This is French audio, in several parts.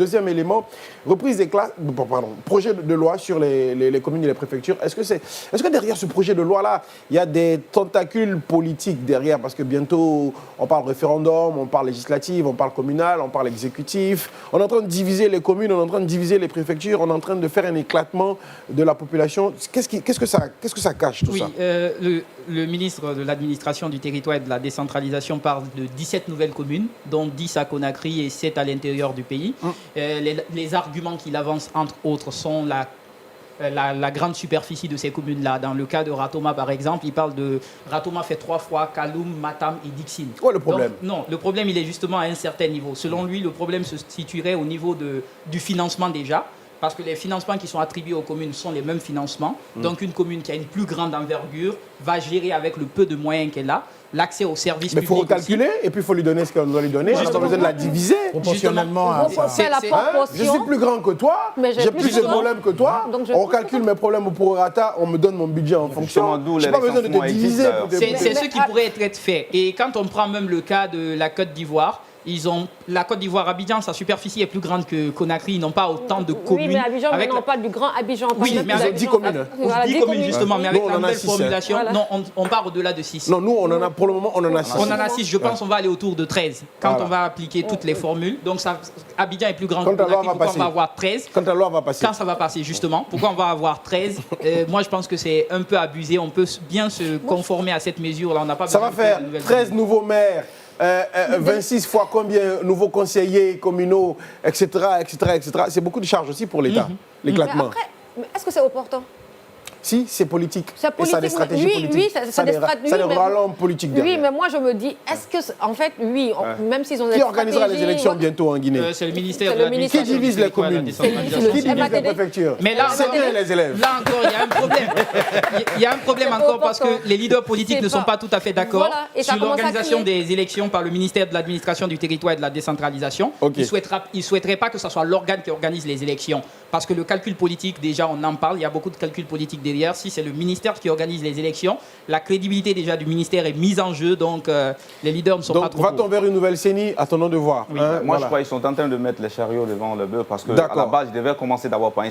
deuxième élément, reprise des classes, pardon, projet de loi sur les communes et les préfectures. Est-ce que derrière ce projet de loi-là, il y a des tentacules politiques derrière? Parce que bientôt, on parle référendum, on parle législative, on parle communal, on parle exécutif. On est en train de diviser les communes, on est en train de diviser les préfectures, on est en train de faire un éclatement de la population. Qu'est-ce que ça cache, tout ça? Le ministre de l'administration du territoire et de la décentralisation parle de 17 nouvelles communes, dont 10 à Conakry et 7 à l'intérieur du pays. Les arguments qu'il avance, entre autres, sont la grande superficie de ces communes-là. Dans le cas de Ratoma, par exemple, il parle de... Ratoma fait 3 fois Kaloum, Matam et Dixine. Quoi le problème? Donc, non, le problème, il est justement à un certain niveau. Selon lui, le problème se situerait au niveau du financement déjà, parce que les financements qui sont attribués aux communes sont les mêmes financements. Donc, une commune qui a une plus grande envergure va gérer avec le peu de moyens qu'elle a l'accès aux services publics. Mais il faut recalculer et puis il faut lui donner ce qu'on doit lui donner. On a besoin de la diviser. Proportionnellement à ça. C'est la proportion. Je suis plus grand que toi, j'ai plus de problèmes que toi. On calcule mes problèmes au prorata, on me donne mon budget en fonction. Je n'ai pas besoin de te diviser. C'est ce qui pourrait être fait. Et quand on prend même le cas de la Côte d'Ivoire, la Côte d'Ivoire, Abidjan, sa superficie est plus grande que Conakry. Ils n'ont pas autant de communes. Oui, mais Abidjan, on parle du grand Abidjan. Oui, mais avec 10 communes. 10 communes, justement, mais avec la nouvelle formulation, non, on part au-delà de 6. Non, nous, pour le moment, on en a 6. On en a 6, je pense qu'on va aller autour de 13 quand on va appliquer toutes les formules. Donc, Abidjan est plus grand que Conakry, pourquoi on va avoir 13 quand la loi va passer. Quand ça va passer, justement. Pourquoi on va avoir 13 Moi, je pense que c'est un peu abusé. On peut bien se conformer à cette mesure-là. On n'a pas ça va faire 13 nouveaux maires. 26 fois combien nouveaux conseillers communaux, etc. C'est beaucoup de charges aussi pour l'État, l'éclatement. Mais est-ce que c'est opportun? Si, c'est politique. C'est politique. Et ça a des stratégies politiques. Oui, ça a des stratégies. Ça a des rallongs politiques derrière. Oui, mais moi je me dis, est-ce que, en fait, oui, même s'ils ont des Qui organisera les élections bientôt en Guinée? C'est le ministère de l'administration. Qui divise les communes? Qui divise les préfectures? Mais là, c'est bien les élèves. Là encore, il y a un problème. Il y a un problème encore parce que les leaders politiques ne sont pas tout à fait d'accord sur l'organisation des élections par le ministère de l'administration du territoire et de la décentralisation. Ils ne souhaiteraient pas que ce soit l'organe qui organise les élections. Parce que le calcul politique, déjà, on en parle, il y a beaucoup de calculs politiques derrière. Si c'est le ministère qui organise les élections, la crédibilité déjà du ministère est mise en jeu, donc les leaders ne sont pas trop... Donc, va-t-on vers une nouvelle CENI? Attendons de voir. Oui. Moi, je crois qu'ils sont en train de mettre les chariots devant le bœuf, parce qu'à la base, ils devaient commencer d'abord par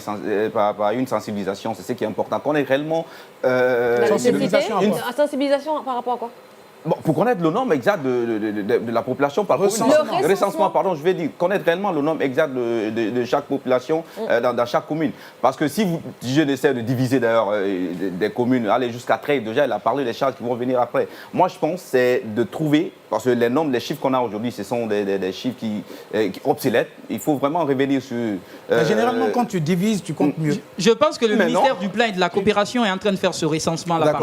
une sensibilisation. C'est ce qui est important. Qu'on ait réellement... la sensibilisation par rapport à quoi? Bon, pour connaître le nombre exact de la population par commune. Le recensement, pardon, je vais dire, connaître réellement le nombre exact de chaque population dans chaque commune. Parce que si je essaie de diviser d'ailleurs des communes, aller jusqu'à 13, déjà il a parlé des charges qui vont venir après. Moi je pense c'est de trouver, parce que les chiffres qu'on a aujourd'hui, ce sont des chiffres qui obsolètes. Il faut vraiment revenir sur... généralement quand tu divises, tu comptes mieux. Je pense que le ministère du Plan et de la Coopération est en train de faire ce recensement-là.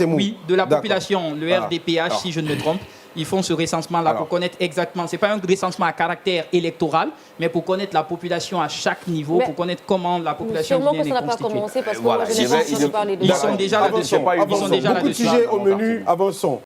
Oui, de la population, le RDPH, si je ne me trompe, ils font ce recensement-là pour connaître exactement. Ce n'est pas un recensement à caractère électoral, mais pour connaître la population à chaque niveau, pour connaître comment la population sûrement vient que ça n'a pas commencé parce que moi, je n'ai pas entendu parler de ça. Ils sont déjà là-dessus. Beaucoup de sujets au menu, avançons.